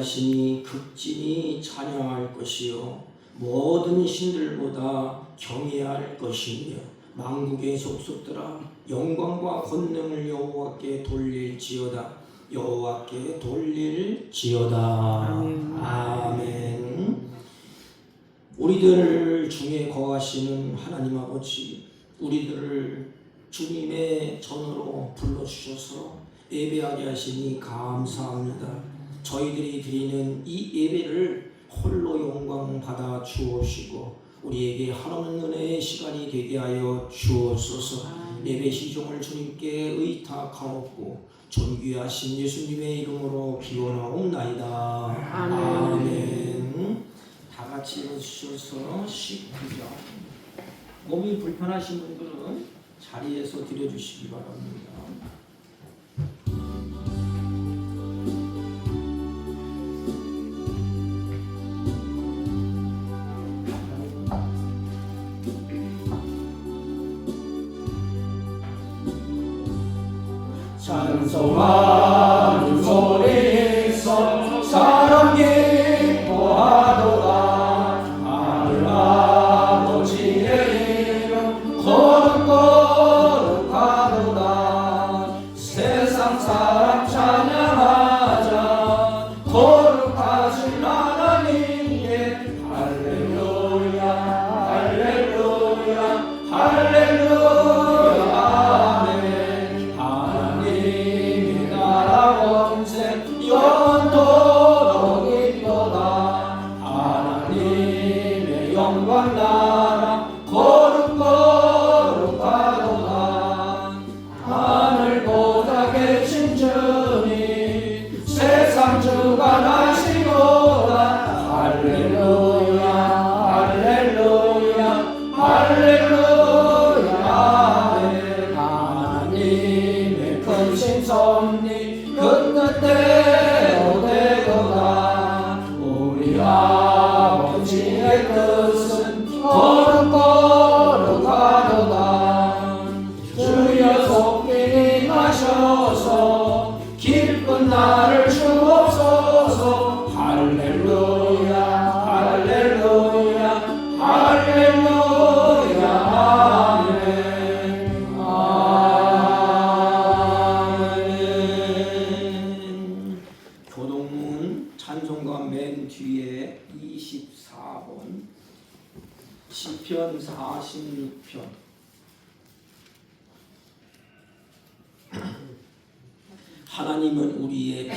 하시니 극진히 찬양할 것이요 모든 신들보다 경외할 것이며 만국의 족속들아 영광과 권능을 여호와께 돌릴지어다. 여호와께 돌릴지어다. 아멘. 우리들 중에 거하시는 하나님 아버지, 우리들을 주님의 전으로 불러주셔서 예배하게 하시니 감사합니다. 저희들이 드리는 이 예배를 홀로 영광 받아 주옵시고 우리에게 한없는 은혜의 시간이 되게 하여 주옵소서. 예배 시종을 주님께 의탁하옵고 존귀하신 예수님의 이름으로 기원하옵나이다. 아멘. 다 같이 해주셔서 식구죠. 몸이 불편하신 분들은 자리에서 드려주시기 바랍니다. 찬송하는 소리에서 사람 기뻐하도다. 하늘 아버지의 이름 거룩거룩하도다. 세상 사람 찬양하자. 거룩하신 하나님께 할렐루야 할렐루야 할렐루야 아멘. 하나님의 나라 원세 영원토록 있도다. 하나님의 영광 나라 거룩거룩하도다. 하늘보다 계신 주님 세상 주관하시도다. 할렐루야 할렐루야 할렐루야 아멘. 하나님의 크신 섭리 끝끝대로 되도다. 우리 아버지의 뜻은 거룩거룩하도다. 주여 속히 임하셔서 기쁜 날을 주옵소서. 할렐루야 할렐루야 할렐루야 아멘. 아멘. 교동문 찬송가 맨 뒤에 24번 시편 46편. 하나님은 우리의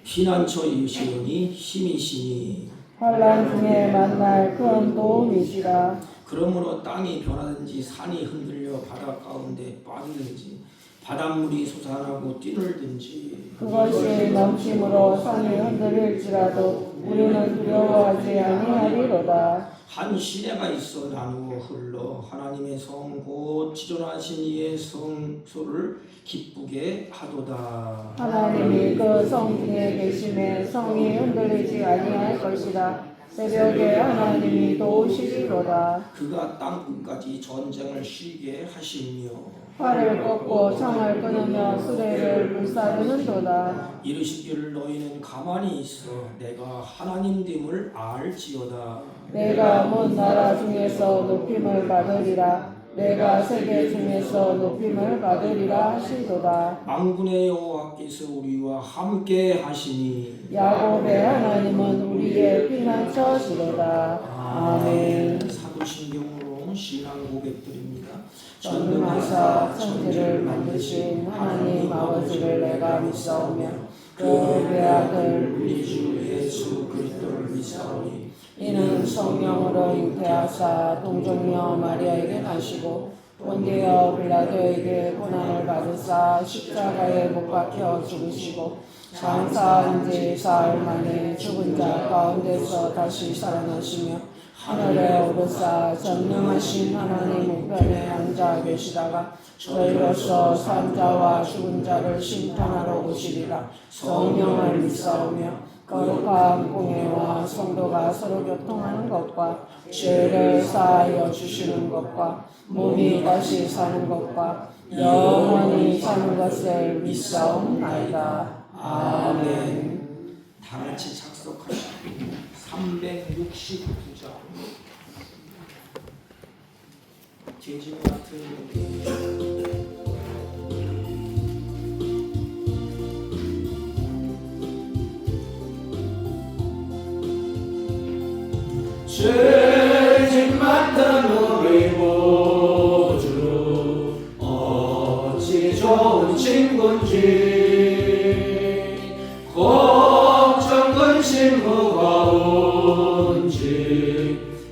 피난처이시오니 힘이시니 환난 중에 만날 큰 도움이시라. 그러므로 땅이 변하든지 산이 흔들려 바다 가운데 빠지든지 바닷물이 솟아나고 뛰놀든지 그것이 넘침으로 산이 흔들릴지라도 우리는 두려워하지 아니하리로다. 한 시내가 있어 나누어 흘러 하나님의 성 곧 지존하신 이의 성소를 기쁘게 하도다. 하나님이 그 성 중에 계심에 성이 흔들리지 아니할 것이다. 새벽에 하나님이 도우시리로다. 그가 땅 끝까지 전쟁을 쉬게 하시며 활을 꺾고 창을 끊으며 수레를 불사르는도다. 이르시기를 너희는 가만히 있어 내가 하나님됨을 알지어다. 내가 먼 나라 중에서 높임을 받으리라. 내가 세계 중에서 높임을 받으리라 하시도다. 만군의 여호와께서 우리와 함께 하시니 야곱의 하나님은 우리의 피난처시로다. 아멘. 사도신경으로 신앙 고백드립니다. 전능하사 천지를 만드신 하나님 아버지를 내가 믿사오며 그 외아들 우리 주 예수 그리스도를 믿사오니 이는 성령으로 잉태하사 동정녀 마리아에게 나시고 본디어 빌라도에게 고난을 받으사 십자가에 못 박혀 죽으시고 장사한 지 사흘 만에 죽은 자 가운데서 다시 살아나시며 하늘에 오르사 전능하신 하나님 우편에 앉아 계시다가 저희로서 산 자와 죽은 자를 심판하러 오시리라. 성령을 믿사오며 거룩한 공예와 성도가 서로 교통하는 것과 죄를 사하여 주시는 것과 몸이 다시 사는 것과 영원히 사는 것을 믿사옵나이다. 아멘. 다 같이 작석하시고 369장 제집 같은 죄짐 맡은 우리 모두 어찌 좋은 친구인지 걱정 근심 무거운지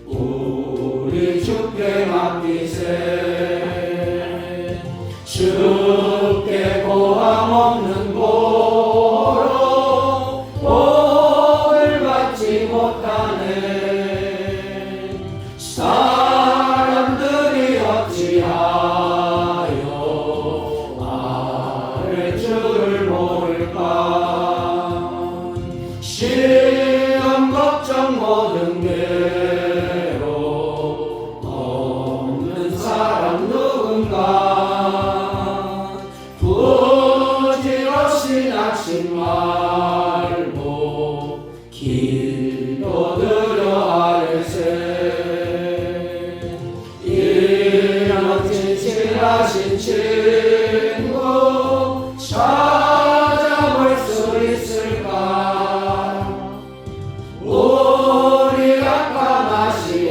우리 주께 맡기세. 주께 고함 없는 보로 복을 받지 못하네. 사람들이 어찌하여 아랫줄을 모를까. 시험 걱정 모든 괴로 없는 사람 누군가. 부질없이 낙심 말고 길도 들여 아뢰세. 이런 진실하신 친구 찾아볼 수 있을까. 우리가 감하시오니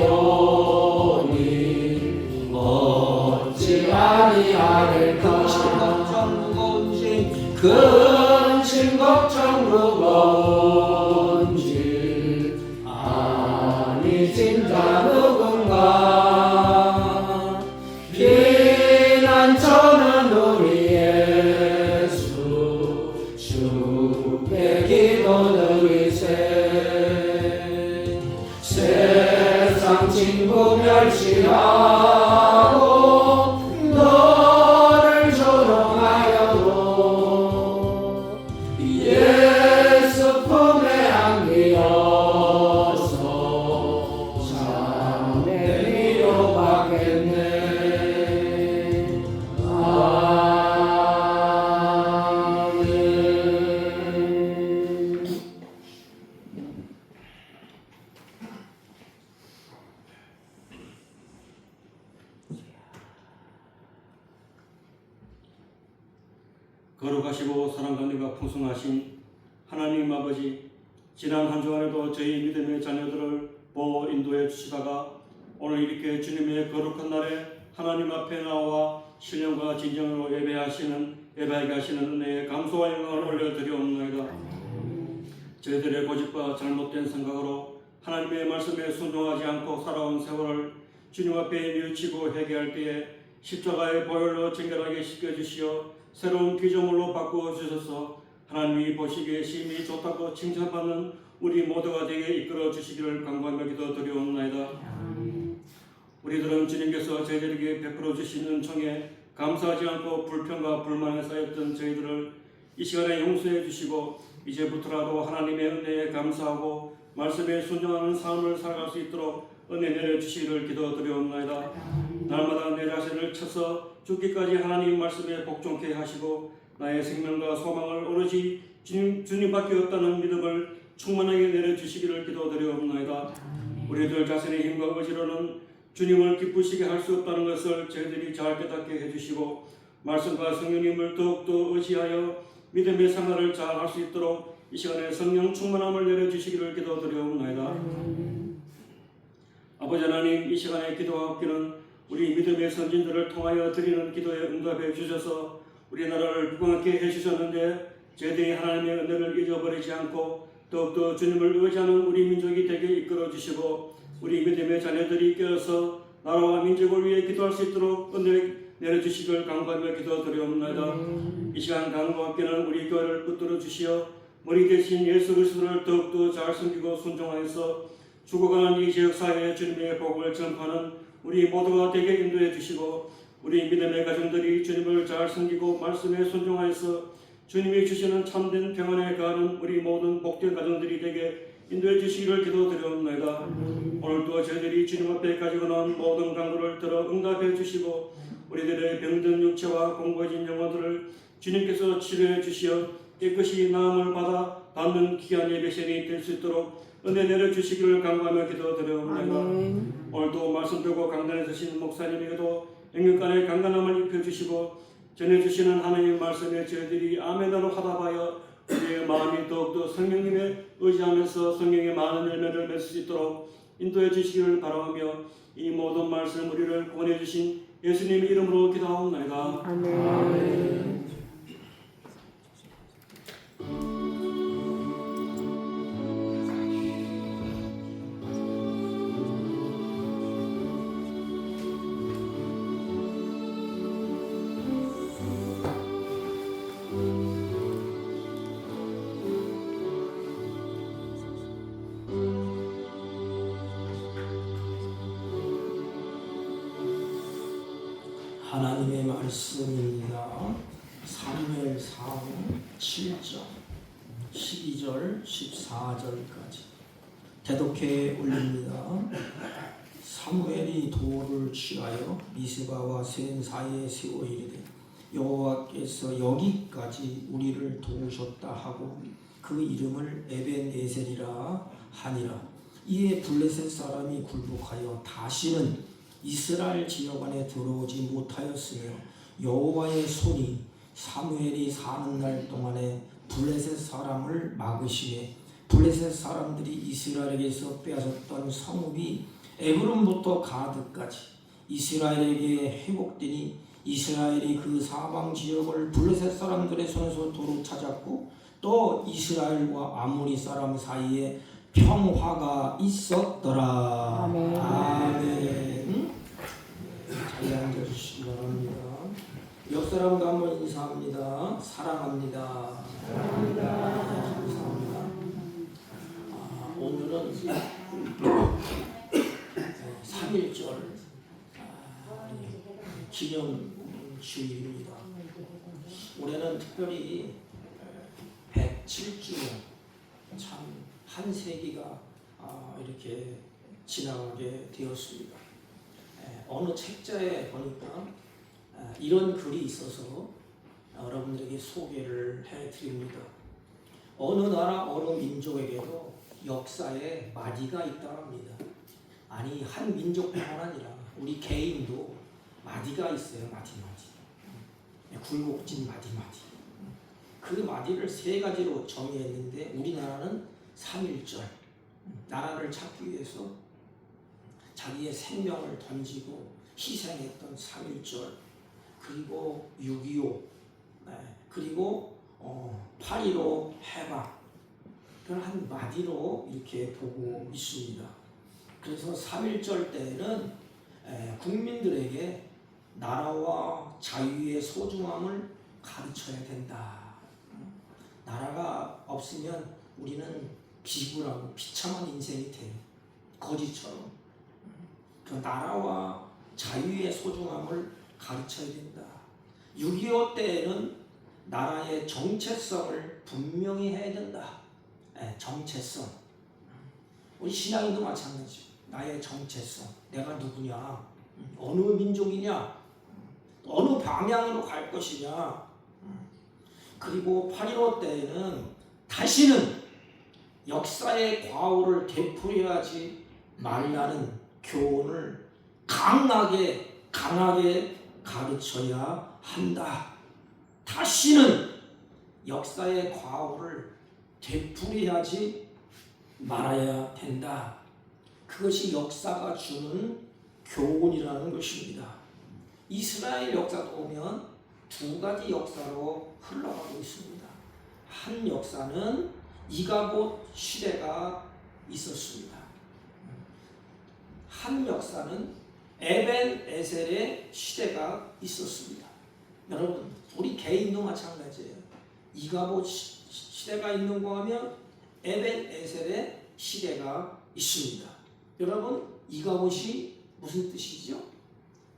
어찌 아니하릴까. 근심 걱정 무거운지 아니 진짜 누군가. 피난처는 우리 예수 주께 기도드리세. 세상 친구 멸시하고 너를 조롱하여도 예수 품에 안기어서 참내 위로받겠네. 아멘. 거룩하시고 사랑과 은혜가 풍성하신 하나님 아버지, 지난 한 주간에도 저희 믿음의 자녀들을 보호 인도해 주시다가 오늘 이렇게 주님의 거룩한 날에 하나님 앞에 나와 신령과 진정으로 예배하게 하시는 은혜에 감사와 영광을 올려드리옵나이다. 저희들의 고집과 잘못된 생각으로 하나님의 말씀에 순종하지 않고 살아온 세월을 주님 앞에 뉘우치고 회개할 때에 십자가의 보혈로 정결하게 씻겨주시어 새로운 피조물로 바꾸어 주셔서 하나님이 보시기에 심히 좋다고 칭찬받는 우리 모두가 되게 이끌어 주시기를 간구하며 기도드리옵나이다. 우리들은 주님께서 저희들에게 베풀어 주신 은총에 감사하지 않고 불평과 불만에 쌓였던 저희들을 이 시간에 용서해 주시고 이제부터라도 하나님의 은혜에 감사하고 말씀에 순종하는 삶을 살아갈 수 있도록 은혜 내려주시기를 기도드리옵나이다. 날마다 내 자신을 쳐서 죽기까지 하나님 말씀에 복종케 하시고 나의 생명과 소망을 오로지 주님밖에 없다는 믿음을 충만하게 내려주시기를 기도드리옵나이다. 우리들 자신의 힘과 의지로는 주님을 기쁘시게 할 수 없다는 것을 저희들이 잘 깨닫게 해주시고 말씀과 성령님을 더욱더 의지하여 믿음의 생활을 잘 할 수 있도록 이 시간에 성령 충만함을 내려주시기를 기도드리옵나이다. 아버지 하나님, 이 시간에 기도하옵기는 우리 믿음의 선진들을 통하여 드리는 기도에 응답해 주셔서 우리나라를 부강하게 해주셨는데 제대히 하나님의 은혜를 잊어버리지 않고 더욱더 주님을 의지하는 우리 민족이 되게 이끌어 주시고 우리 믿음의 자녀들이 깨어서 나라와 민족을 위해 기도할 수 있도록 은혜 내려주시길 간구하며 기도드리옵나이다. 이 시간 간구와 함께는 우리 교회를 붙들어 주시어 머리 대신 예수 그리스도를 더욱더 잘 섬기고 순종하여서 죽어가는 이 지역사회에 주님의 복을 전파하는 우리 모두가 되게 인도해 주시고 우리 믿음의 가정들이 주님을 잘 섬기고 말씀에 순종하여서 주님이 주시는 참된 평안에 가는 우리 모든 복된 가정들이 되게 인도해 주시기를 기도드리옵나이다. 오늘도 저희들이 주님 앞에 가지고 나온 모든 간구를 들어 응답해 주시고 우리들의 병든 육체와 공고해진 영혼들을 주님께서 치료해 주시어 깨끗이 나음을 받아 받는 귀한 예배신이 될 수 있도록 은혜 내려주시기를 간구하며 기도드려옵나이다. 아멘. 오늘도 말씀 들고 강단에 서신 목사님에게도 영육간의 강건함을 입혀주시고 전해주시는 하나님의 말씀에 저희들이 아멘으로 하답하여 우리의 마음이 더욱더 성령님에 의지하면서 성령의 많은 열매를 맺을 수 있도록 인도해 주시기를 바라며 이 모든 말씀 우리를 구원해 주신 예수님의 이름으로 기도하옵나이다. 아멘. 하나님의 말씀입니다. 사무엘상 7장 12절 14절까지 대독해 올립니다. 사무엘이 돌을 취하여 미스바와 센 사이에 세워 이르되 여호와께서 여기까지 우리를 도우셨다 하고 그 이름을 에벤에셀이라 하니라. 이에 블레셋 사람이 굴복하여 다시는 이스라엘 지역 안에 들어오지 못하였으며 여호와의 손이 사무엘이 사는 날 동안에 블레셋 사람을 막으시매 블레셋 사람들이 이스라엘에게서 빼앗았던 성읍이 에브론부터 가드까지 이스라엘에게 회복되니 이스라엘이 그 사방 지역을 블레셋 사람들의 손에서 도로 찾았고 또 이스라엘과 아모리 사람 사이에 평화가 있었더라. 아멘. 아멘. 자리에 앉아주시기 바랍니다. 옆 사람과 한번 인사합니다. 사랑합니다. 감사합니다. 오늘은 3.1절 기념주일입니다. 올해는 특별히 107주년 참 한 세기가 이렇게 지나가게 되었습니다. 어느 책자에 보니까 이런 글이 있어서 여러분들에게 소개를 해드립니다. 어느 나라 어느 민족에게도 역사에 마디가 있다고 합니다. 아니 한 민족뿐만 아니라 우리 개인도 마디가 있어요. 마디. 굴곡진 마디. 그 마디를 세 가지로 정의했는데 우리나라는 3.1절 나라를 찾기 위해서 자기의 생명을 던지고 희생했던 3.1절 그리고 6.25 그리고 8.15 해방 그걸 한 마디로 이렇게 보고 있습니다. 그래서 3.1절 때는 국민들에게 나라와 자유의 소중함을 가르쳐야 된다. 나라가 없으면 우리는 비굴하고 비참한 인생이 돼요. 거지처럼. 그 나라와 자유의 소중함을 가르쳐야 된다. 6.25 때에는 나라의 정체성을 분명히 해야 된다. 정체성. 우리 신앙인도 마찬가지. 나의 정체성. 내가 누구냐? 어느 민족이냐? 어느 방향으로 갈 것이냐? 그리고 8.15 때에는 다시는 역사의 과오를 되풀이하지 말라는 교훈을 강하게 가르쳐야 한다. 다시는 역사의 과오를 되풀이하지 말아야 된다. 그것이 역사가 주는 교훈이라는 것입니다. 이스라엘 역사도 보면 두 가지 역사로 흘러가고 있습니다. 한 역사는 이가봇 시대가 있었습니다. 한 역사는 에벤에셀의 시대가 있었습니다. 여러분, 우리 개인도 마찬가지예요. 이가봇 시대가 있는가 하면 에벤에셀의 시대가 있습니다. 여러분, 이가봇이 무슨 뜻이죠?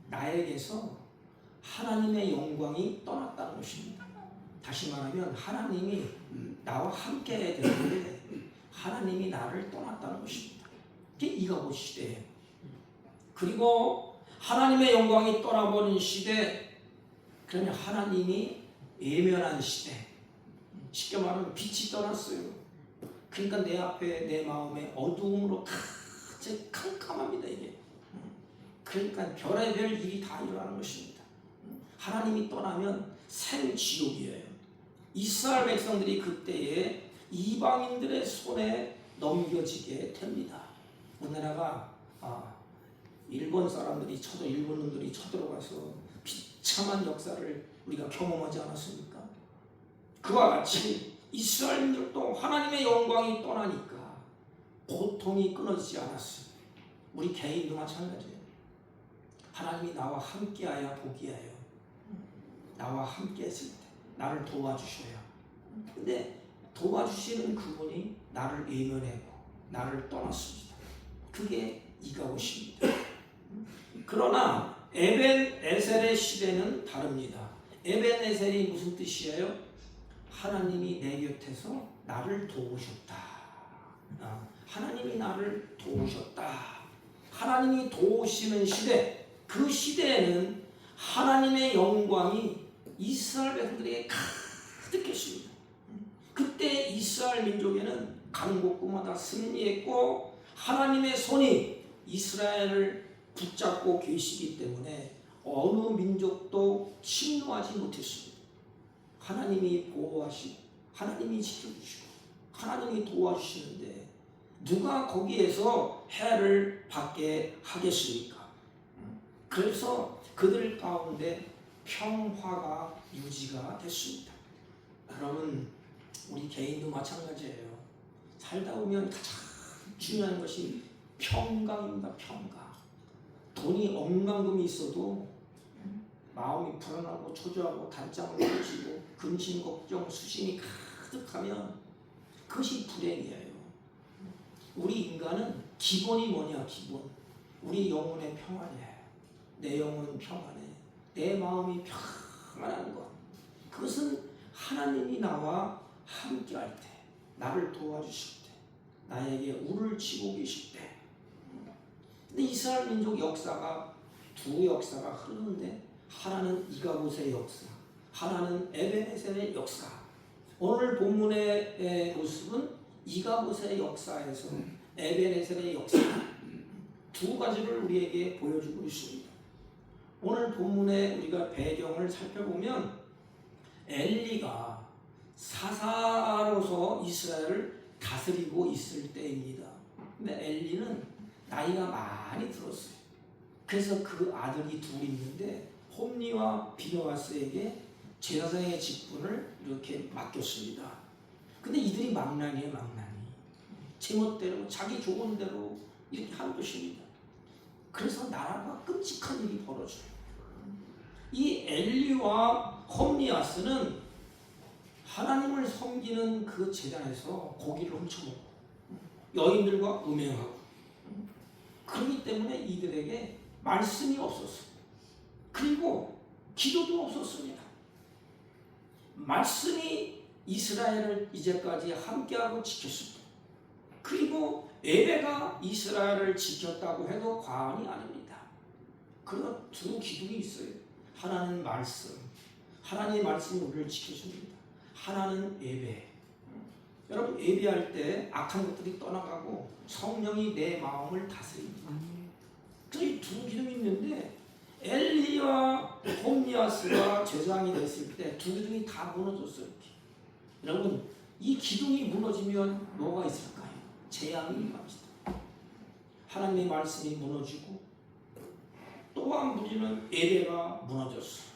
나에게서 하나님의 영광이 떠났다는 것입니다. 다시 말하면 하나님이 나와 함께 해야 되는데 하나님이 나를 떠났다는 것입니다. 그게 이가봇 시대예요. 그리고 하나님의 영광이 떠나버린 시대, 그러면 하나님이 외면한 시대, 쉽게 말하면 빛이 떠났어요. 그러니까 내 앞에 내 마음에 어두움으로 가득 캄캄합니다 이게. 그러니까 별의 별 일이 다 일어나는 것입니다. 하나님이 떠나면 생지옥이에요. 이스라엘 백성들이 그때에 이방인들의 손에 넘겨지게 됩니다. 우리나라가 일본 놈들이 쳐들어가서 비참한 역사를 우리가 경험하지 않았습니까? 그와 같이 이스라엘인들도 하나님의 영광이 떠나니까 고통이 끊어지지 않았어요. 우리 개인도 마찬가지예요. 하나님이 나와 함께하야 복이에요. 나와 함께 했을 때 나를 도와주셔야. 근데 도와주시는 그분이 나를 외면하고 나를 떠났습니다. 그게 이가봇입니다. 그러나 에벤에셀의 시대는 다릅니다. 에벤에셀이 무슨 뜻이에요? 하나님이 내 곁에서 나를 도우셨다. 하나님이 나를 도우셨다. 하나님이 도우시는 시대, 그 시대에는 하나님의 영광이 이스라엘 백성들에게 가득했습니다. 그때 이스라엘 민족에는 강국구마다 승리했고 하나님의 손이 이스라엘을 붙잡고 계시기 때문에 어느 민족도 침노하지 못했습니다. 하나님이 보호하시고 하나님이 지켜주시고 하나님이 도와주시는데 누가 거기에서 해를 받게 하겠습니까? 그래서 그들 가운데 평화가 유지가 됐습니다. 여러분, 우리 개인도 마찬가지예요. 살다 보면 가장 중요한 것이 평강입니다. 평강. 돈이 억만금이 있어도 마음이 불안하고 초조하고 단장을 펼치고 근심 걱정 수심이 가득하면 그것이 불행이에요. 우리 인간은 기본이 뭐냐? 기본. 우리 영혼의 평안이에요. 내 영혼은 평안해. 내 마음이 평안한 것. 그것은 하나님이 나와 함께할 때, 나를 도와주실 때, 나에게 울을 치고 계실 때. 근데 이스라엘 민족 역사가 두 역사가 흐르는데 하나는 이가봇의 역사, 하나는 에벤에셀의 역사. 오늘 본문의 모습은 이가봇의 역사에서 에벤에셀의 역사, 두 가지를 우리에게 보여주고 있습니다. 오늘 본문에 우리가 배경을 살펴보면 엘리가 사사로서 이스라엘을 다스리고 있을 때입니다. 근데 엘리는 나이가 많이 들었어요. 그래서 그 아들이 둘 있는데 홈리와 비느하스에게 제사장의 직분을 이렇게 맡겼습니다. 근데 이들이 망나니에요, 망나니. 제멋대로 자기 좋은 대로 이렇게 하는 것입니다. 그래서 나라가 끔찍한 일이 벌어져요. 이 엘리와 홈리아스는 하나님을 섬기는 그 제단에서 고기를 훔쳐먹고 여인들과 음행하고 그렇기 때문에 이들에게 말씀이 없었어요. 그리고 기도도 없었습니다. 말씀이 이스라엘을 이제까지 함께하고 지켰습니다. 그리고 예배가 이스라엘을 지켰다고 해도 과언이 아닙니다. 그러나 두 기둥이 있어요. 하나는 말씀, 하나님의 말씀이 우리를 지켜줍니다. 하나는 예배. 여러분, 예배할 때 악한 것들이 떠나가고 성령이 내 마음을 다스립니다. 저희 두 기둥이 있는데 엘리와 홈리아스가 제사장이 됐을 때 두 기둥이 다 무너졌어요. 이렇게. 여러분, 이 기둥이 무너지면 뭐가 있을까요? 재앙이 임합니다. 하나님의 말씀이 무너지고 또 한 무지는 예배가 무너졌어요.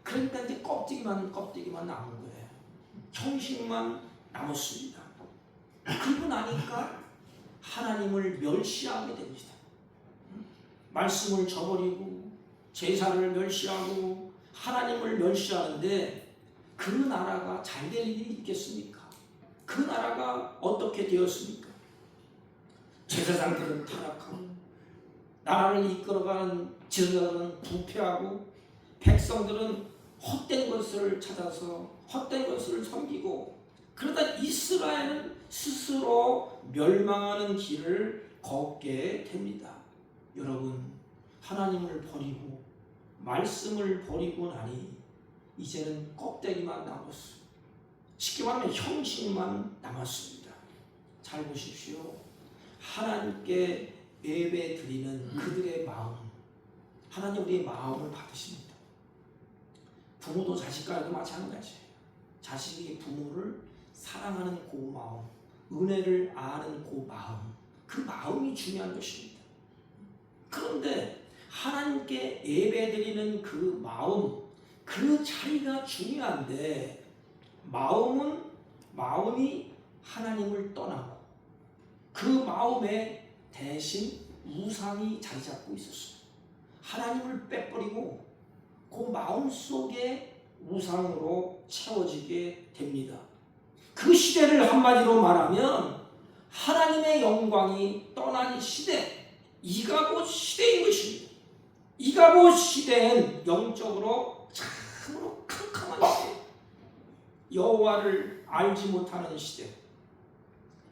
그러니까 이제 껍데기만 남은 거예요. 형식만 남았습니다. 그리고 나니까 하나님을 멸시하게 됩니다. 말씀을 저버리고 제사를 멸시하고 하나님을 멸시하는데 그 나라가 잘 될 일이 있겠습니까? 그 나라가 어떻게 되었습니까? 제사장들은 타락하고 나라를 이끌어가는 지도자들은 부패하고 백성들은 헛된 것을 찾아서 헛된 것을 섬기고 그러다 이스라엘은 스스로 멸망하는 길을 걷게 됩니다. 여러분, 하나님을 버리고 말씀을 버리고 나니 이제는 껍데기만 남았어요. 쉽게 말하면 형식만 남았습니다. 잘 보십시오. 하나님께 예배 드리는 그들의 마음, 하나님 우리의 마음을 받으십니다. 부모도 자식과도 마찬가지예요. 자식이 부모를 사랑하는 그 마음, 은혜를 아는 그 마음, 그 마음이 중요한 것입니다. 그런데 하나님께 예배드리는 그 마음, 그 자리가 중요한데 마음이 하나님을 떠나고 그 마음에 대신 우상이 자리 잡고 있었어요. 하나님을 빼버리고 그 마음 속에 우상으로 채워지게 됩니다. 그 시대를 한마디로 말하면 하나님의 영광이 떠난 시대, 이가봇 시대인 것입니다. 이가봇 시대는 영적으로 참으로 캄캄한 시대, 여호와를 알지 못하는 시대,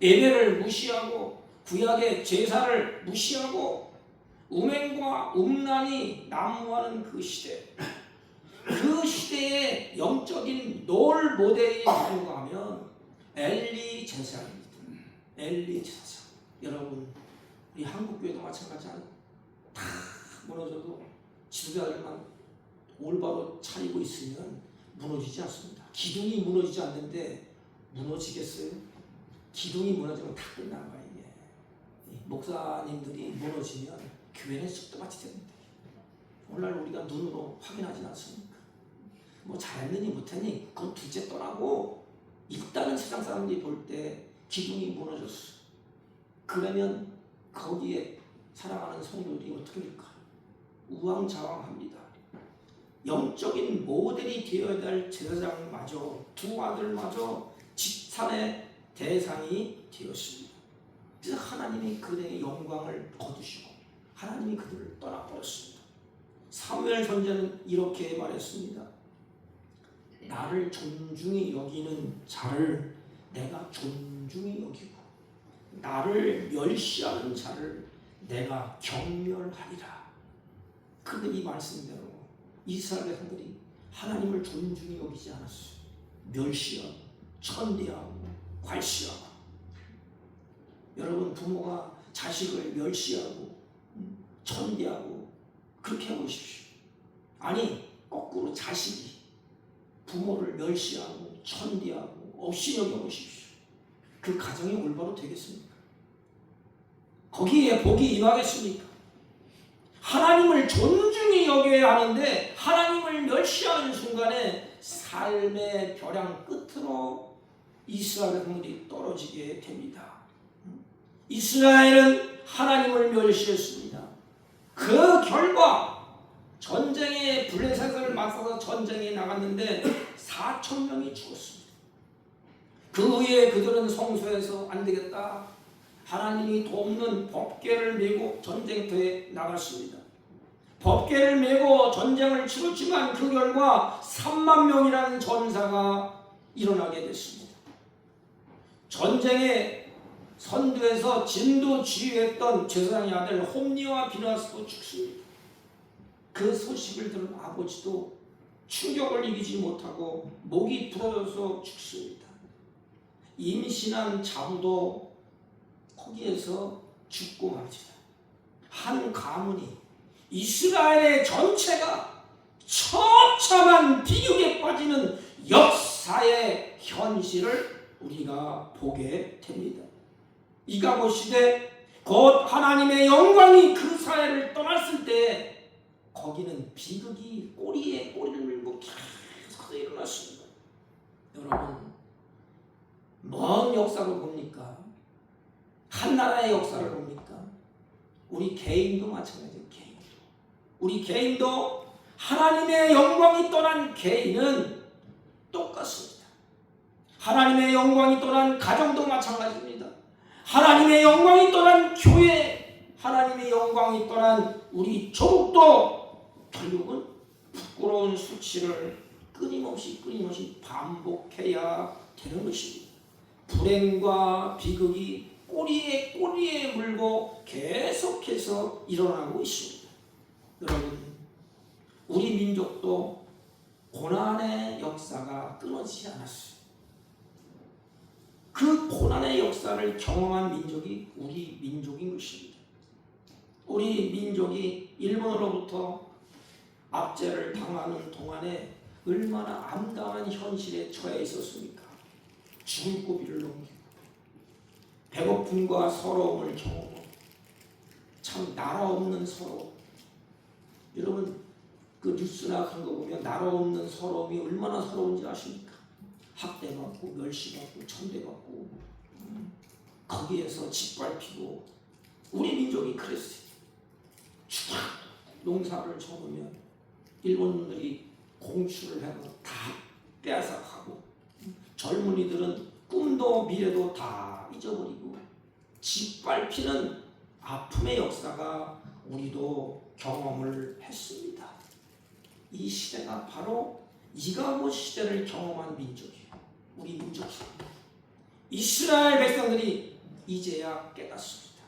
예배를 무시하고 구약의 제사를 무시하고 음행과 음란이 난무하는 그 시대, 그 시대의 영적인 롤 모델이 누군가 하면 엘리 제사장입니다. 엘리 제사장. 여러분, 우리 한국교회도 마찬가지잖아요. 다 무너져도 지도자들만 올바로 차리고 있으면 무너지지 않습니다. 기둥이 무너지지 않는데 무너지겠어요? 기둥이 무너지면 다 끝나는 거예요. 이게. 목사님들이 무너지면 교회는 쑥도밭이 됩니다. 오늘날 우리가 눈으로 확인하지 않습니까? 뭐 잘했느니 못했니 그건 둘째 떠나고 일단은 세상 사람들이 볼 때 기둥이 무너졌어. 그러면 거기에 사랑하는 성도들이 어떻게 될까? 우왕좌왕합니다. 영적인 모델이 되어야 될 제사장마저, 두 아들마저 집산의 대상이 되었습니다. 그래서 하나님이 그들의 영광을 거두시고 하나님이 그들을 떠나버렸습니다. 사무엘 선지자는 이렇게 말했습니다. 나를 존중히 여기는 자를 내가 존중히 여기고 나를 멸시하는 자를 내가 경멸하리라. 그들이 말씀대로 이스라엘 백성들이 하나님을 존중히 여기지 않았어요. 멸시하고 천대하고 괄시하고. 여러분, 부모가 자식을 멸시하고 천대하고 그렇게 해보십시오. 아니, 거꾸로 자식이 부모를 멸시하고 천대하고 없이 여겨보십시오. 그 가정이 올바로 되겠습니까? 거기에 복이 임하겠습니까? 하나님을 존중히 여겨야 하는데 하나님을 멸시하는 순간에 삶의 벼랑 끝으로 이스라엘 백성들이 떨어지게 됩니다. 이스라엘은 하나님을 멸시했습니다. 그 결과 전쟁에 블레셋을 맞서서 전쟁에 나갔는데 4,000명이 죽었습니다. 그 후에 그들은 성소에서 안 되겠다, 하나님이 돕는 법궤를 메고 전쟁터에 나갔습니다. 법궤를 메고 전쟁을 치렀지만 그 결과 3만 명이라는 전사가 일어나게 됐습니다. 전쟁에 선두에서 진도 지휘했던 제사장의 아들 홈니와 비나스도 죽습니다. 그 소식을 들은 아버지도 충격을 이기지 못하고 목이 부러져서 죽습니다. 임신한 자부도 거기에서 죽고 말지다. 한 가문이, 이스라엘의 전체가 처참한 비극에 빠지는 역사의 현실을 우리가 보게 됩니다. 이가봇 시대, 곧 하나님의 영광이 그 사회를 떠났을 때 거기는 비극이 꼬리에 꼬리를 물고 계속 일어났습니다. 여러분, 먼 역사를 봅니까? 한 나라의 역사를 봅니까? 우리 개인도 마찬가지예요. 우리 개인도 하나님의 영광이 떠난 개인은 똑같습니다. 하나님의 영광이 떠난 가정도 마찬가지입니다. 하나님의 영광이 떠난 교회, 하나님의 영광이 떠난 우리 조국도 결국은 부끄러운 수치를 끊임없이 반복해야 되는 것입니다. 불행과 비극이 꼬리에 물고 계속해서 일어나고 있습니다. 여러분, 우리 민족도 고난의 역사가 끊어지지 않았어요. 그 고난의 역사를 경험한 민족이 우리 민족인 것입니다. 우리 민족이 일본으로부터 압제를 당하는 동안에 얼마나 암담한 현실에 처해 있었습니까? 죽을 고비를 넘기고 배고픔과 서러움을 경험하고 참 나라 없는 서러움. 여러분 그 뉴스나 그런 거 보면 나라 없는 서러움이 얼마나 서러운지 아십니까? 학대받고 멸시받고 천대받고 거기에서 짓밟히고 우리 민족이 그랬어요. 농사를 접으면 일본인들이 공출을 하고 다 빼앗아가고 젊은이들은 꿈도 미래도 다 잊어버리고 짓밟히는 아픔의 역사가 우리도 경험을 했습니다. 이 시대가 바로 이가고 시대를 경험한 민족이에요. 우리 민족입니다. 이스라엘 백성들이 이제야 깨닫습니다.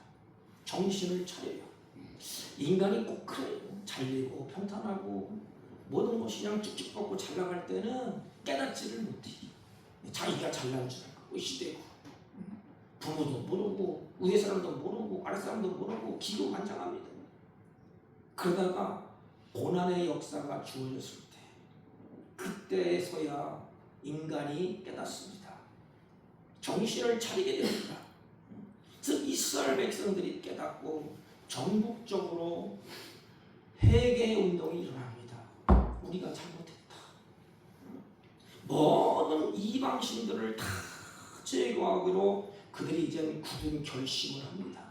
정신을 차려요. 인간이 꼭 그래요. 잘되고 평탄하고 모든 것이 그냥 쭉쭉 뻗고 잘 나갈 때는 깨닫지를 못해요. 자기가 잘난 줄 알고 의시되고 부모도 모르고 위에 사람도 모르고 아래 사람도 모르고 기고만장합니다. 그러다가 고난의 역사가 주어졌을 때 그때에서야 인간이 깨닫습니다. 정신을 차리게 됩니다. 그래서 이스라엘 백성들이 깨닫고 전국적으로 회개 운동이 일어납니다. 우리가 잘못했다. 모든 이방신들을 다 제거하기로 그들이 이제 굳은 결심을 합니다.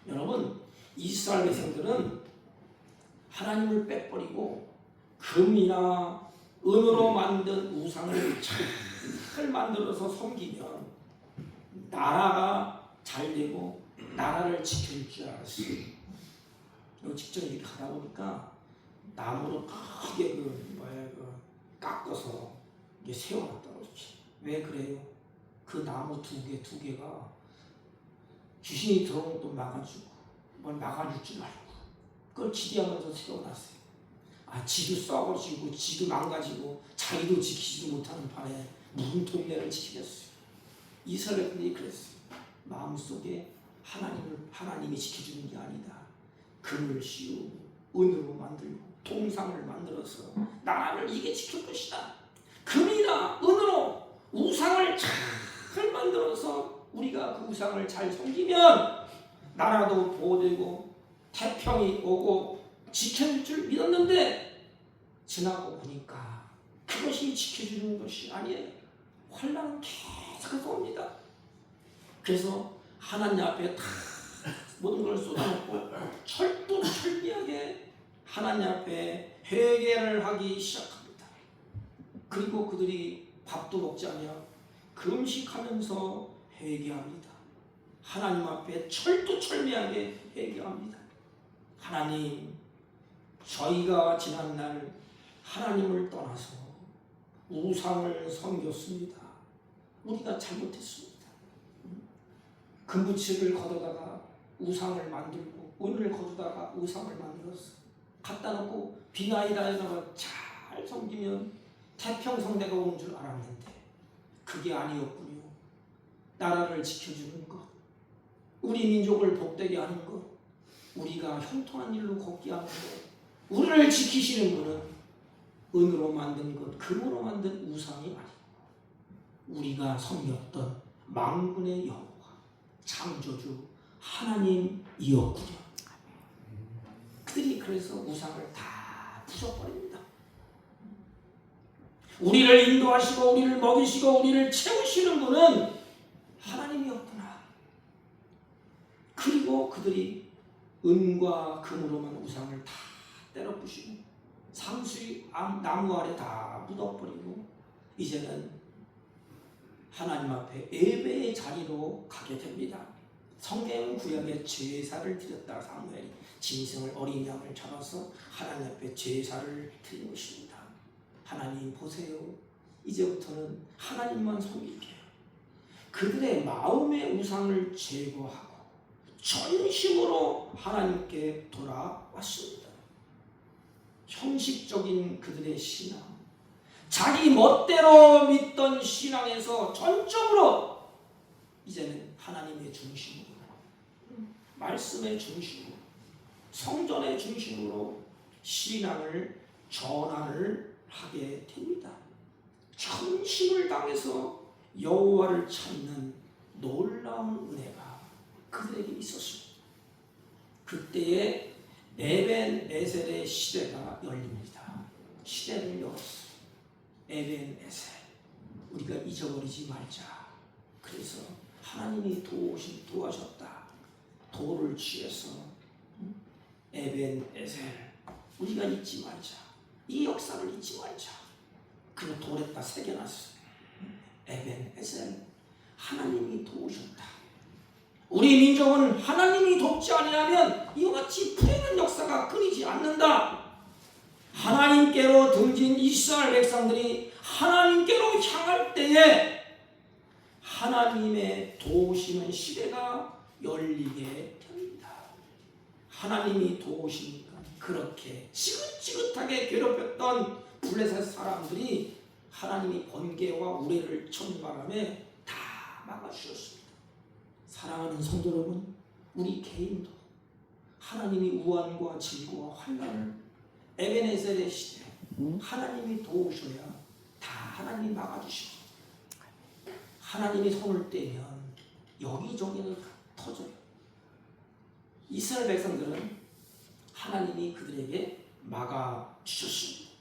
여러분, 이스라엘 백성들은 하나님을 빼버리고 금이나 은으로 만든 우상을 잘 만들어서 섬기면 나라가 잘 되고 나라를 지킬 줄 알았어요. 직접 이렇게 하다 보니까 나무로 크게 깎아서 이게 세워놨다고 그러지. 왜 그래요? 그 나무 두 개가 귀신이 들어오는 것도 막아주고 뭘 막아줄 줄 알고 그걸 지대하면서 세워놨어요. 지도 썩어지고 지도 망가지고 자기도 지키지도 못하는 판에 무슨 동네를 지키겠어요. 이스라엘 백성들이 그랬어요. 마음속에 하나님이 지켜주는 게 아니다. 금을 씌우고 은으로 만들고 동상을 만들어서 나라를 이게 지킬 것이다. 금이나 은으로 우상을 잘 만들어서 우리가 그 우상을 잘 섬기면 나라도 보호되고 태평이 오고 지켜줄 줄 믿었는데 지나고 보니까 그것이 지켜주는 것이 아니에요. 환난은 계속해서 옵니다. 그래서 하나님 앞에 다 모든 걸 쏟아놓고 철두철미하게 하나님 앞에 회개를 하기 시작합니다. 그리고 그들이 밥도 먹지 않냐 금식하면서 회개합니다. 하나님 앞에 철두철미하게 회개합니다. 하나님, 저희가 지난날 하나님을 떠나서 우상을 섬겼습니다. 우리가 잘못했습니다. 금부치를 걷어다가 우상을 만들고 은을 거두다가 우상을 만들어서 갖다 놓고 비나이다에다가 잘 섬기면 태평성대가 온 줄 알았는데 그게 아니었군요. 나라를 지켜주는 것, 우리 민족을 복되게 하는 것, 우리가 형통한 일로 걷게 하는 것, 우리를 지키시는 분은 은으로 만든 것, 금으로 만든 우상이 아니고 우리가 섬겼던 만군의 여호와, 창조주 하나님이었군요. 그들이 그래서 우상을 다 부숴버립니다. 우리를 인도하시고 우리를 먹이시고 우리를 채우시는 분은 하나님이었구나. 그리고 그들이 은과 금으로만 우상을 다 때려 부시고 상수리 나무 아래 다 묻어버리고 이제는 하나님 앞에 예배의 자리로 가게 됩니다. 성경 구약에 제사를 드렸다. 사무엘이 짐승을 어린 양을 잡아서 하나님 앞에 제사를 드린 것입니다. 하나님 보세요. 이제부터는 하나님만 섬길게요. 그들의 마음의 우상을 제거하고 전심으로 하나님께 돌아왔습니다. 형식적인 그들의 신앙, 자기 멋대로 믿던 신앙에서 전적으로 이제는 하나님의 중심으로, 말씀의 중심으로, 성전의 중심으로 신앙을 전환을 하게 됩니다. 천심을 당해서 여호와를 찾는 놀라운 은혜가 그들에게 있었습니다. 그때에 에벤에셀의 시대가 열립니다. 시대를 열었어요. 에벤에셀, 우리가 잊어버리지 말자. 그래서 하나님이 도와셨다. 도를 취해서 에벤에셀, 우리가 잊지 말자. 이 역사를 잊지 말자. 그리고 돌에다 새겨놨어요. 에벤에셀, 하나님이 도우셨다. 우리 민족은 하나님이 돕지 아니하면 이와 같이 불행한 역사가 끊이지 않는다. 하나님께로 등진 이스라엘 백성들이 하나님께로 향할 때에 하나님의 도우시는 시대가 열리게 됩니다. 하나님이 도우시니까 그렇게 지긋지긋하게 괴롭혔던 블레셋 사람들이 하나님이 번개와 우레를 천바람에 다 막아주셨습니다. 사랑하는 성도 여러분, 우리 개인도 하나님이 우환과 질고와 환난을 에베네셀의 시대 하나님이 도우셔야 다 하나님이 막아주시고, 하나님이 손을 떼면 여기저기는 터져요. 이스라엘 백성들은 하나님이 그들에게 막아주셨습니다.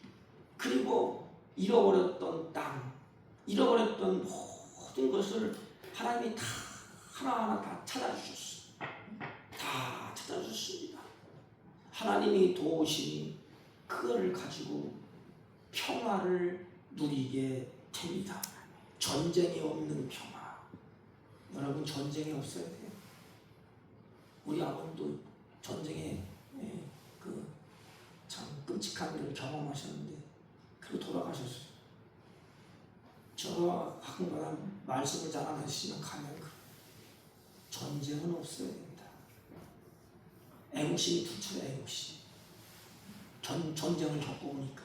그리고 잃어버렸던 땅, 잃어버렸던 모든 것을 하나님이 다 하나하나 다 찾아주셨어요. 다 찾아주셨습니다. 하나님이 도우시니 그거를 가지고 평화를 누리게 됩니다. 전쟁이 없는 평화. 여러분, 전쟁이 없어야 돼요. 우리 아버님도 전쟁에 참 끔찍한 일을 경험하셨는데 그리고 돌아가셨어요. 저와 가끔가다 말씀을 잘 안 하시면 가면 전쟁은 없어야 됩니다. 애국심이 투철해. 애국심. 전쟁을 겪어보니까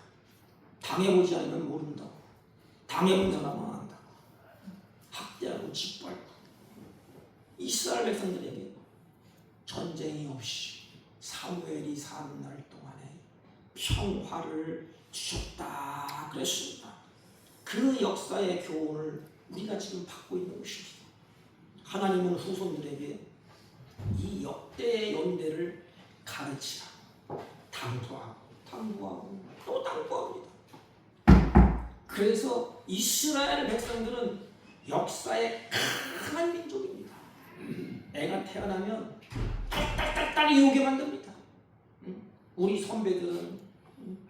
당해보지 않으면 모른다고, 당해본 사람은 안다고, 학대하고 짓밟고. 이스라엘 백성들에게 전쟁이 없이 사무엘이 사는 날 동안에 평화를 주셨다 그랬습니다. 그 역사의 교훈을 우리가 지금 받고 있는 것입니다. 하나님은 후손들에게 이 역대의 연대를 가르치라. 당부하고 또 당부합니다. 그래서 이스라엘 백성들은 역사의 강한 민족입니다. 애가 태어나면 딸딸딸 이오게 만듭니다. 우리 선배들은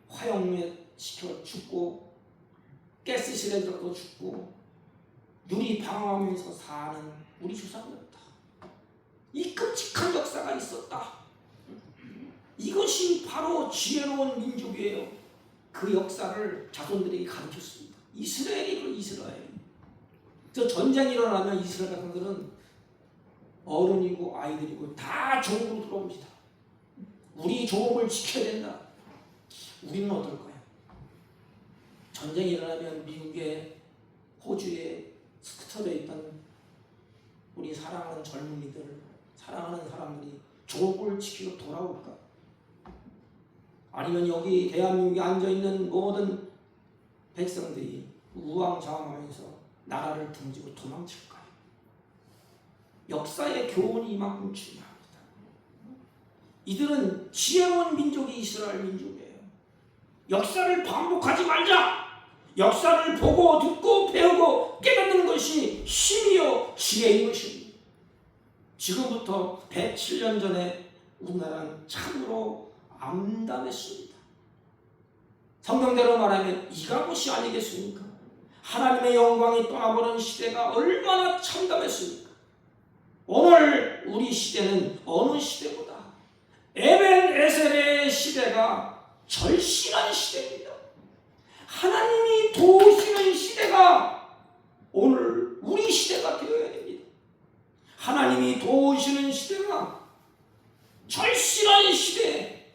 화형에 시켜 죽고 가스실에 들어도 죽고 유리 방황하면서 사는 우리 조상들다. 이 끔찍한 역사가 있었다. 이것이 바로 지혜로운 민족이에요. 그 역사를 자손들에게 가르쳤습니다. 이스라엘이. 저 전쟁이 일어나면 이스라엘 백성들은 어른이고 아이들이고 다 조국으로 들어옵니다. 우리 조국을 지켜야 된다. 우리는 어떨까요? 전쟁이 일어나면 미국에, 호주에, 스코틀에 있던 우리 사랑하는 젊은이들, 사랑하는 사람들이 조국을 지키고 돌아올까? 아니면 여기 대한민국에 앉아있는 모든 백성들이 우왕좌왕하면서 나라를 등지고 도망칠까요? 역사의 교훈이 이만큼 중요합니다. 이들은 지혜로운 민족이 이스라엘 민족이에요. 역사를 반복하지 말자. 역사를 보고 듣고 배우고 깨닫는 것이 힘이요 지혜인 것입니다. 지금부터 107년 전에 우리나라는 참으로 암담했습니다. 성경대로 말하면 이가못이 아니겠습니까? 하나님의 영광이 떠나버린 시대가 얼마나 참담했습니까? 오늘 우리 시대는 어느 시대보다 에벤에셀의 시대가 절실한 시대입니다. 하나님이 도우시는 시대가 오늘 우리 시대가 되어야 됩니다. 하나님이 도우시는 시대가 절실한 시대,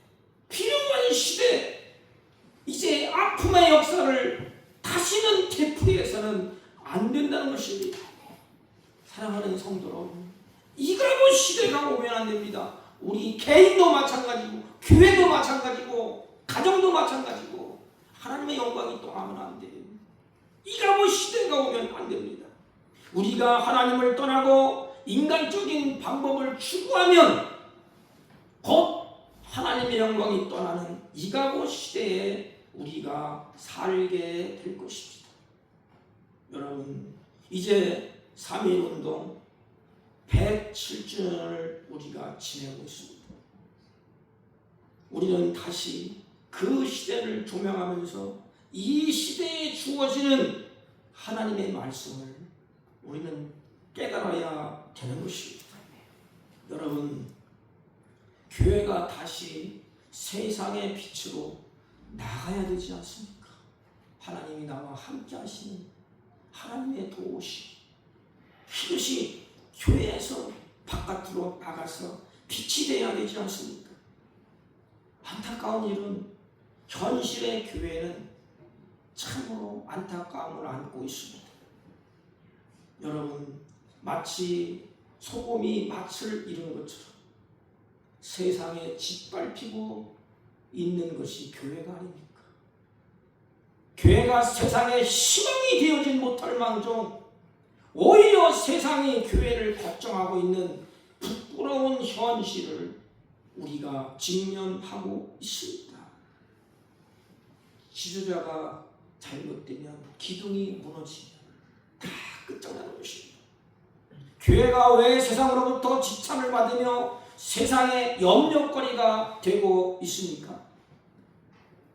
필요한 시대, 이제 아픔의 역사를 다시는 되풀이해서는 안 된다는 것입니다. 사랑하는 성도 여러분, 이가고 시대가 오면 안 됩니다. 우리 개인도 마찬가지고 교회도 마찬가지고 가정도 마찬가지고 하나님의 영광이 떠나면 안 돼요. 이가고 시대가 오면 안 됩니다. 우리가 하나님을 떠나고 인간적인 방법을 추구하면 곧 하나님의 영광이 떠나는 이가고 시대에 우리가 살게 될 것입니다. 여러분, 이제 3.1운동 107주년을 우리가 지내고 있습니다. 우리는 다시 그 시대를 조명하면서 이 시대에 주어지는 하나님의 말씀을 우리는 깨달아야 되는 것입니다. 여러분, 교회가 다시 세상의 빛으로 나가야 되지 않습니까? 하나님이 나와 함께 하시는 하나님의 도우심, 이것이 교회에서 바깥으로 나가서 빛이 되어야 되지 않습니까? 안타까운 일은 현실의 교회는 참으로 안타까움을 안고 있습니다. 여러분, 마치 소금이 맛을 잃은 것처럼 세상에 짓밟히고 있는 것이 교회가 아닙니까? 교회가 세상에 희망이 되어진 못할 망정 오히려 세상이 교회를 걱정하고 있는 부끄러운 현실을 우리가 직면하고 있습니다. 지도자가 잘못되면 기둥이 무너지면 다 끝장나는 것입니다. 교회가 왜 세상으로부터 지참을 받으며 세상의 염려거리가 되고 있습니까?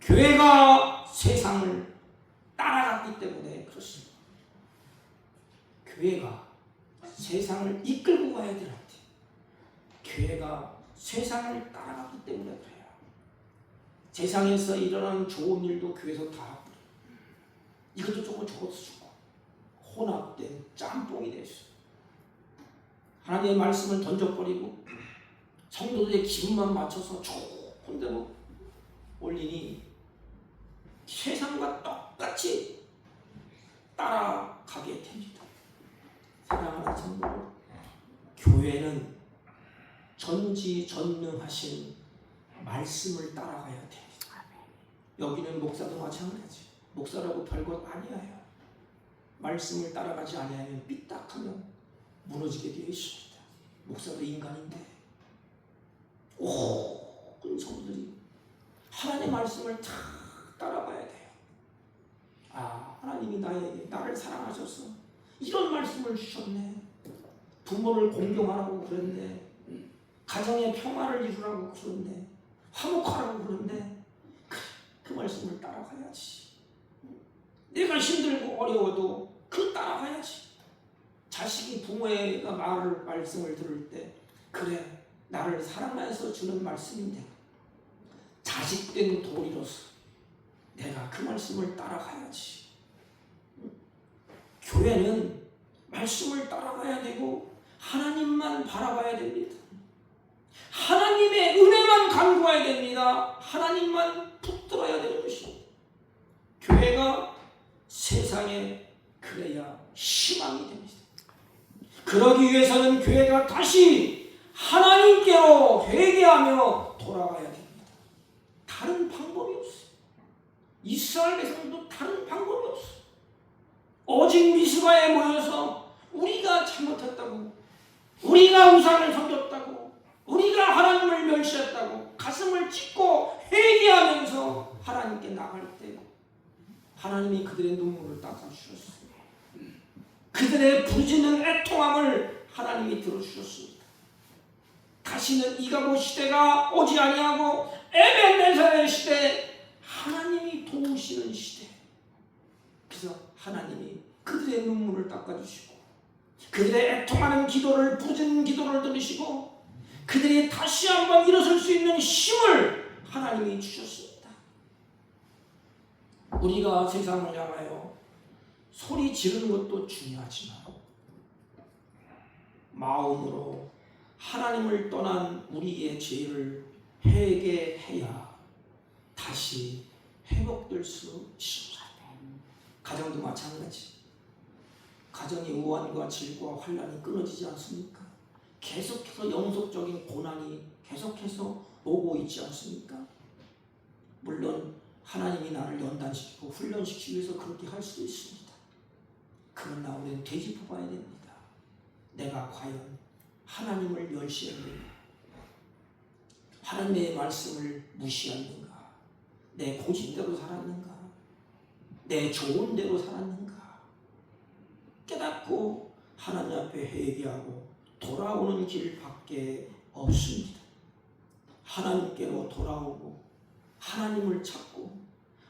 교회가 세상을 따라갔기 때문에 그렇습니다. 교회가 세상을 이끌고 가야 되는데 교회가 세상을 따라갔기 때문에 그래요. 세상에서 일어나는 좋은 일도 교회에서 다 하고 이것도 조금 저것도 주고 혼합된 짬뽕이 됐어요. 하나님의 말씀을 던져버리고 성도들의 기분만 맞춰서 좋은 대로 올리니 세상과 똑같이 따라가게 됩니다. 사랑하는 성도, 교회는 전지전능하신 말씀을 따라가야 됩니다. 여기는 목사도 마찬가지. 목사라고 별것 아니에요. 말씀을 따라가지 아니하면 삐딱하면 무너지게 되어 있습니다. 목사도 인간인데 온 성도들이 하나님의 말씀을 다 따라가야 돼요. 아, 하나님이 나를 사랑하셔서 이런 말씀을 주셨네. 부모를 공경하라고 그랬네. 가정의 평화를 이루라고 그랬네. 화목하라고 그랬네. 그 말씀을 따라가야지. 내가 힘들고 어려워도 그 따라가야지. 자식이 부모의 말씀을 들을 때 그래, 나를 사랑해서 주는 말씀인데 자식된 도리로서 내가 그 말씀을 따라가야지. 교회는 말씀을 따라가야 되고 하나님만 바라봐야 됩니다. 하나님의 은혜만 간구해야 됩니다. 하나님만 붙들어야 되는 것입니다. 교회가 세상에 그래야 희망이 됩니다. 그러기 위해서는 교회가 다시 하나님께로 회개하며 돌아가야 됩니다. 다른 방법이 없어요. 이스라엘 백성도 다른 방법이 없어요. 오직 미스바에 모여서 우리가 잘못했다고, 우리가 우상을 섬겼다고, 우리가 하나님을 멸시했다고 가슴을 찢고 회개하면서 하나님께 나갈 때 하나님이 그들의 눈물을 닦아주셨어요. 그들의 부르짖는 애통함을 하나님이 들어주셨습니다. 다시는 이가고 시대가 오지 아니하고 에벤네살의 시대, 하나님이 도우시는 시대. 그래서 하나님이 그들의 눈물을 닦아주시고 그들의 애통하는 기도를, 부르짖는 기도를 들으시고 그들이 다시 한번 일어설 수 있는 힘을 하나님이 주셨습니다. 우리가 세상을 향하여 소리 지르는 것도 중요하지만 마음으로 하나님을 떠난 우리의 죄를 회개해야 다시 회복될 수 있습니다. 가정도 마찬가지. 가정의 우환과 질과 환란이 끊어지지 않습니까? 계속해서 영속적인 고난이 계속해서 오고 있지 않습니까? 물론 하나님이 나를 연단시키고 훈련시키기 위해서 그렇게 할 수도 있습니다. 그러나 우리는 되짚어봐야 됩니다. 내가 과연 하나님을 멸시했는가? 하나님의 말씀을 무시했는가? 내 고집대로 살았는가? 내 좋은 대로 살았는가? 깨닫고 하나님 앞에 회개하고 돌아오는 길밖에 없습니다. 하나님께로 돌아오고 하나님을 찾고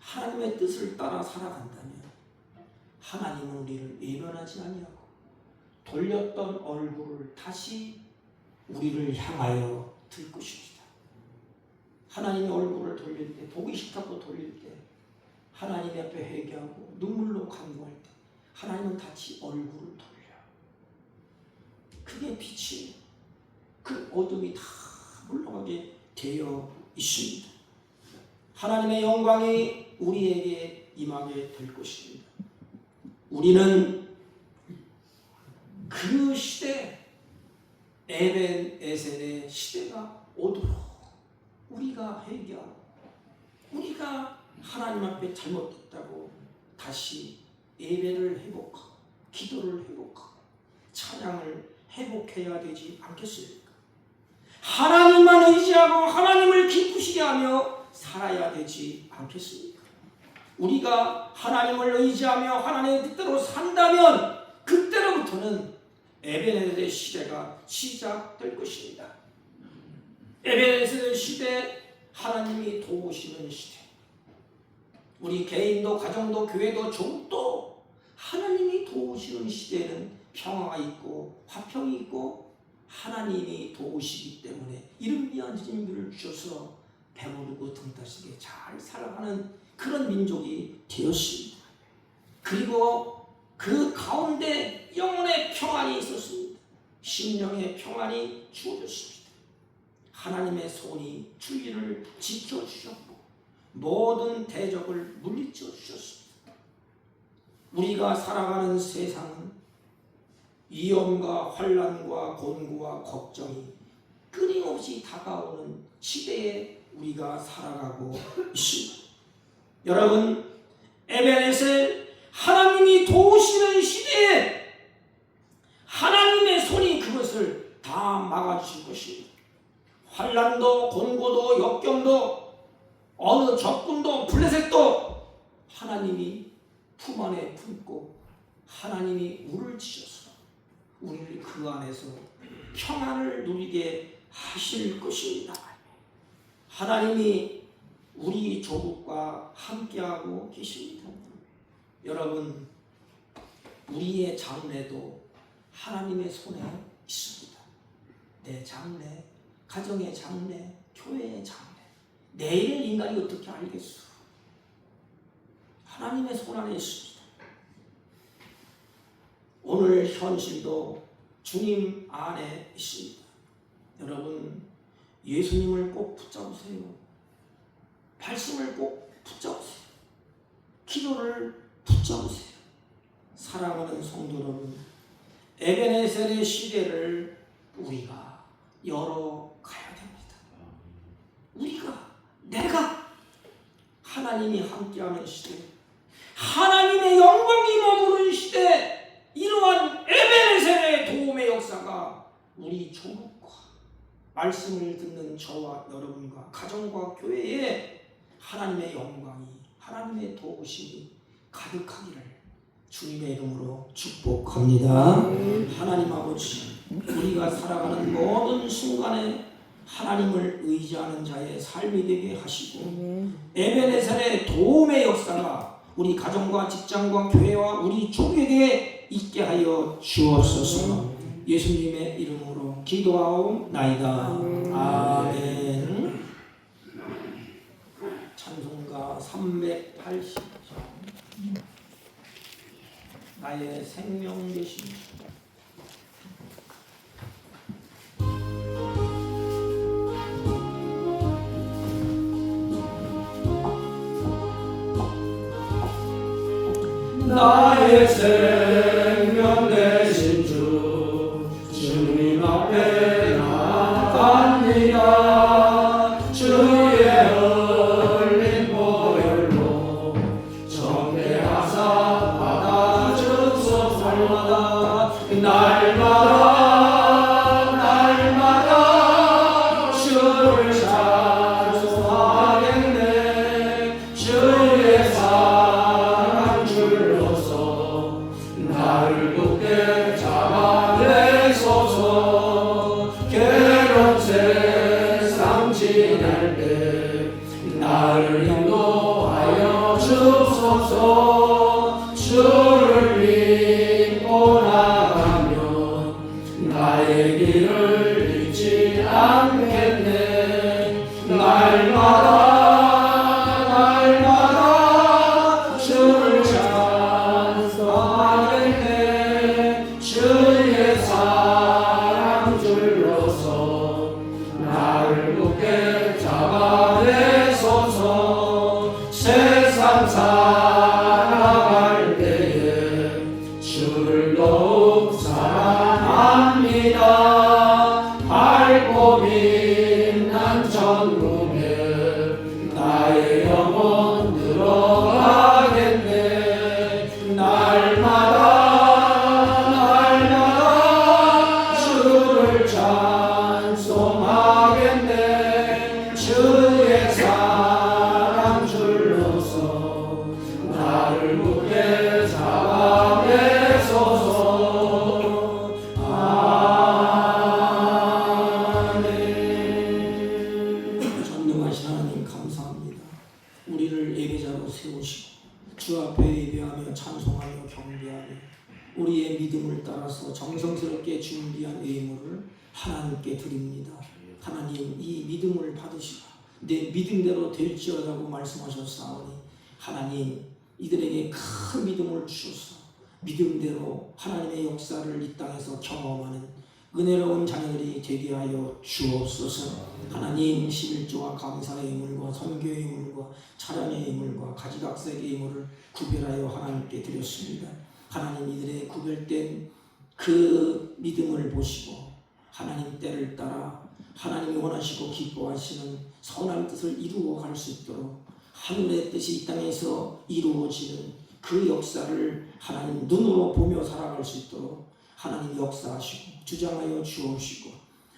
하나님의 뜻을 따라 살아간다면 하나님은 우리를 외면하지 아니하고 돌렸던 얼굴을 다시 우리를 향하여 들 것입니다. 하나님의 얼굴을 돌릴 때, 보기 싫다고 돌릴 때, 하나님 앞에 회개하고 눈물로 간구할 때 하나님은 다시 얼굴을 돌려. 그게 빛이, 그 어둠이 다 물러가게 되어 있습니다. 하나님의 영광이 우리에게 임하게 될 것입니다. 우리는 그 시대, 에벤에셀의 시대가 오도록 우리가 회개하고 우리가 하나님 앞에 잘못했다고 다시 예배를 회복하고 기도를 회복하고 찬양을 회복해야 되지 않겠습니까? 하나님만 의지하고 하나님을 기쁘시게 하며 살아야 되지 않겠습니까? 우리가 하나님을 의지하며 하나님의 뜻대로 산다면 그때로부터는 에벤에셀의 시대가 시작될 것입니다. 에벤에셀의 시대, 하나님이 도우시는 시대. 우리 개인도 가정도 교회도 종도 하나님이 도우시는 시대에는 평화가 있고 화평이 있고 하나님이 도우시기 때문에 이름 위한 진비를 주셔서 배부르고 등따시게 잘 살아가는 그런 민족이 되었습니다. 그리고 그 가운데 영혼의 평안이 있었습니다. 심령의 평안이 주어졌습니다. 하나님의 손이 주위를 지켜주셨고 모든 대적을 물리쳐 주셨습니다. 우리가 살아가는 세상은 위험과 환난과 곤고와 걱정이 끊임없이 다가오는 시대에 우리가 살아가고 있습니다. 여러분, 에벤에셀 하나님이 도우시는 시대에 하나님의 손이 그것을 다 막아주실 것입니다. 환난도 곤고도 역경도 어느 적군도 블레셋도 하나님이 품 안에 품고 하나님이 우를 지셔서 우리를 그 안에서 평안을 누리게 하실 것입니다. 하나님이 우리 조국과 함께하고 계십니다. 여러분, 우리의 장래도 하나님의 손에 있습니다. 내 장래, 가정의 장래, 교회의 장래, 내일을 인간이 어떻게 알겠어? 하나님의 손 안에 있습니다. 오늘 현실도 주님 안에 있습니다. 여러분, 예수님을 꼭 붙잡으세요. 말씀을 꼭 붙잡으세요. 기도를 붙잡으세요. 사랑하는 성도 여러분, 에벤에셀의 시대를 우리가 열어가야 됩니다. 우리가, 내가 하나님이 함께하는 시대, 하나님의 영광이 머무는 시대, 이러한 에벤에셀의 도움의 역사가 우리 조국과 말씀을 듣는 저와 여러분과 가정과 교회에 하나님의 영광이, 하나님의 도우심이 가득하기를 주님의 이름으로 축복합니다. 하나님 아버지, 우리가 살아가는 모든 순간에 하나님을 의지하는 자의 삶이 되게 하시고 에벤에셀의 도움의 역사가 우리 가정과 직장과 교회와 우리 조국에게 있게 하여 주옵소서. 예수님의 이름으로 기도하옵나이다. 아멘. 찬송가 380장 나의 생명 되신 나의 생명 나갑니다. 주의 흘린 보혈로 정죄하사 받아주소서. 날마다 주를 찬송하겠네. 주의 사랑 줄로서 나를 굳게 잡아내소서. 괴로운 세상 지날 때 나를 인도하여 주소서. 주를 믿고 나가면 나의 길을 잃지 않겠네. 날마다 주를 찬송하겠네. 주의 사랑 줄로서 나를 굳게 잡아내소서. 세상 살아갈 때에 주를 더욱 사랑합니다. 밝고 빛난 천국에 나의 영혼 들어가겠네. 날마다 주를 찬송하겠네. 주의 사랑 줄로서 나를 굳게 잡아내소서. 전능하신 하나님 감사합니다. 우리를 예배자로 세우시고 주 앞에 예배하며 찬송하며 경배하며 우리의 믿음을 따라서 정성스럽게 준비한 예물을 하나님께 드립니다. 하나님, 이 믿음을 받으시고 내 믿음대로 될지어라고 말씀하셨사오니 하나님, 이들에게 큰 믿음을 주셔서 믿음대로 하나님의 역사를 이 땅에서 경험하는 은혜로운 자녀들이 되게 하여 주옵소서. 하나님, 11조와 감사의 예물과 선교의 예물과 찬양의 예물과 가지각색의 예물을 구별하여 하나님께 드렸습니다. 하나님, 이들의 구별된 그 믿음을 보시고 하나님 때를 따라 하나님이 원하시고 기뻐하시는 선한 뜻을 이루어 갈 수 있도록 하늘의 뜻이 이 땅에서 이루어지는 그 역사를 하나님 눈으로 보며 살아갈 수 있도록 하나님 역사하시고 주장하여 주옵시고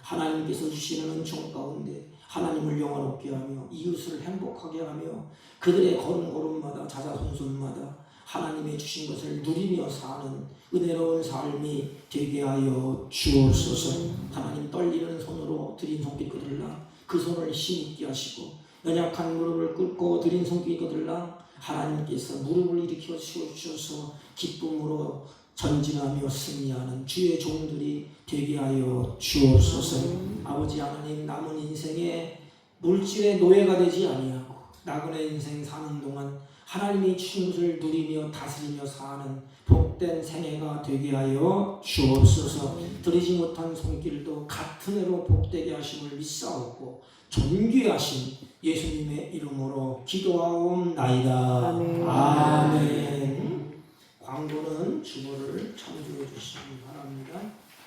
하나님께서 주시는 은총 가운데 하나님을 영화롭게 하며 이웃을 행복하게 하며 그들의 걸음걸음마다 자자손손마다 하나님의 주신 것을 누리며 사는 은혜로운 삶이 되게 하여 주옵소서. 하나님, 떨리는 손으로 드린 손길 거들라 그 손을 힘있게 하시고 연약한 무릎을 꿇고 드린 손길 거들라 하나님께서 무릎을 일으켜 주셔서 기쁨으로 전진하며 승리하는 주의 종들이 되게 하여 주옵소서. 아버지 하나님, 남은 인생에 물질의 노예가 되지 아니하고 나그네 인생 사는 동안 하나님이 주신 것을 누리며 다스리며 사는 복된 생애가 되게 하여 주옵소서. 드리지 못한 손길도 같은 애로 복되게 하심을 믿사옵고 존귀하신 예수님의 이름으로 기도하옵나이다. 아멘. 아멘. 광고는 주보를 참조해 주시기 바랍니다.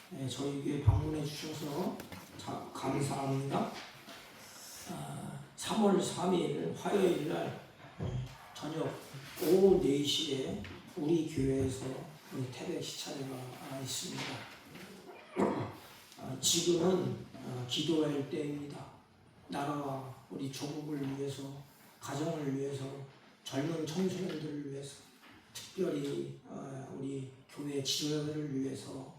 네, 저희에게 방문해 주셔서 감사합니다. 3월 3일 화요일 날 저녁 오후 4시에 우리 교회에서 우리 태백 시차례가 있습니다. 지금은 기도할 때입니다. 나라와 우리 조국을 위해서, 가정을 위해서, 젊은 청소년들을 위해서, 특별히 우리 교회 지도자들을 위해서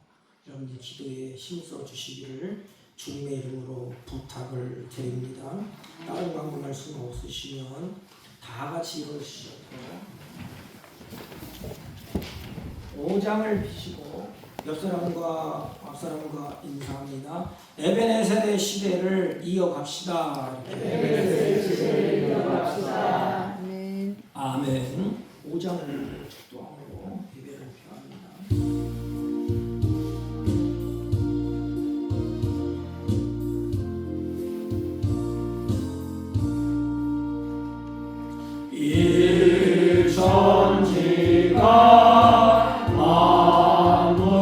여러분들 기도에 힘써 주시기를 주님의 이름으로 부탁을 드립니다. 다른 광고 말씀 없으시면 다 같이 일어서시고 5장을 펴시고 옆사람과 앞사람과 인사합니다. 에베네셀의 시대를 이어갑시다. 에베네셀의 시대를 이어갑시다. 아멘. 아멘. 5장을 축도하고 예배를 표합니다. 일천지가 만물들아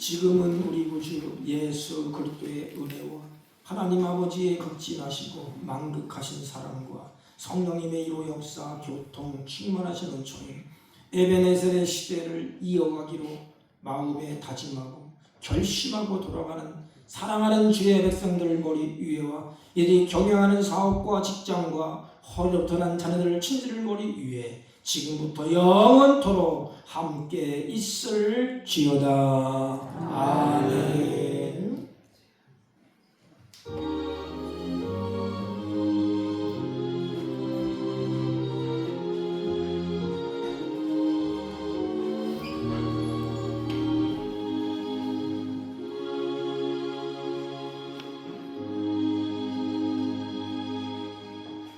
지금은 우리 구주 예수 그리스도의 은혜와 하나님 아버지의 극진하시고 만극하신 사랑과 성령님의 이로 역사 교통 충만하신 은총이 에베네셀의 시대를 이어가기로 마음에 다짐하고 결심하고 돌아가는 사랑하는 주의 백성들 머리 위에와 이들이 경영하는 사업과 직장과 허력한 자녀들 친지들 머리 위에 지금부터 영원토록 함께 있을지어다. 아멘.